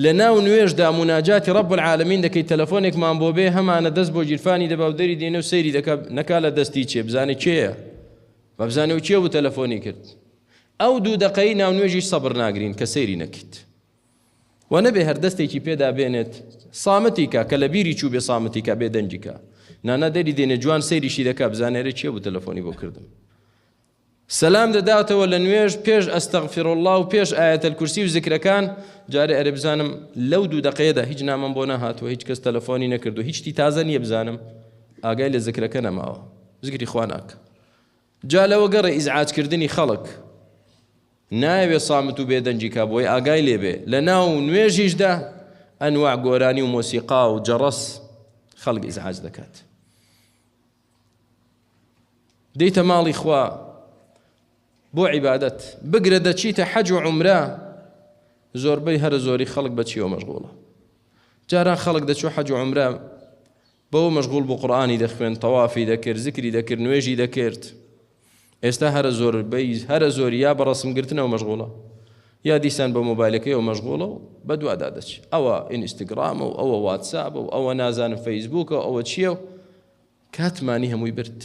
لناو نوێژدا مناجاتی رب العالمین دەکەی تەلەفۆنێکمان بۆ بێ هەمانە دەست بۆ گیرفانی دەبا و دەری دێنێ و سەیری دەکا نەکا لە دەستی چێ بزانێ کێیە بە بزانێ و چێ و تەلەفۆنی کرد ئەو دوو دقەی ناو نوێژی سەبر ناگرین کە سەیری نەکەیت و نەبێ هەردەستێکی پێدا بێنێت سامەتی کە کە لە بیری چوو بێ سامەتی کە بێ دەنجی کە نانە دەری دێنێ جوان سەیریشی دەکا بزانێرە چێ و تەلەفۆنی بۆ کردم سەلام دەداتەوە لە نوێژ پێش ئەستەغفر الله و پێش ئایەت الکورسی و ذکرەکان جارێ ئەرێ بزانم لەو دوو دقەیەدا هیچ نامم بۆ نەهاتوە هیچ کەس تەلەفۆنی نەکردو هیچی تازە نییە بزانم ئاگای لە ذکرەکە نەماوە زگری خوا ناکە جا لەوە گەڕێ ئیزعاجکردنی خەڵک نایەوێ سامت و بێدەنجی کا بۆی ئاگای لێبێ لە ناو نوێژیشدا ئەنواع گۆرانی و مۆسیقا و جەڕەس خەڵک ئیزعاج دەکات دەیتە ماڵی خوا بۆ عیبادەت بگرە دەچیتە حەج و عومرە زۆربەی هەرە زۆری خەڵک بەچیەوە مەشغوڵە جاران خەڵک دەچوو حەج و عومرە بەوە مەشغوڵ بۆ قورئانی دەخوێن تەوافی دەکرد زیکری دەکرد نوێژی دەکرد ئێستا هەرە زۆری یا بە ڕەسمگرتنەوە مەشغوڵە یا دیسان بە مۆبایلەکەیەوە مەشغوڵە و بە دووادا دەچێت ئەوە ئینستاگرامە و ئەوە واتساپ و ئەوە نازانم فەیسبووکە و ئەوە چییە و کاتمانی هەمووی برد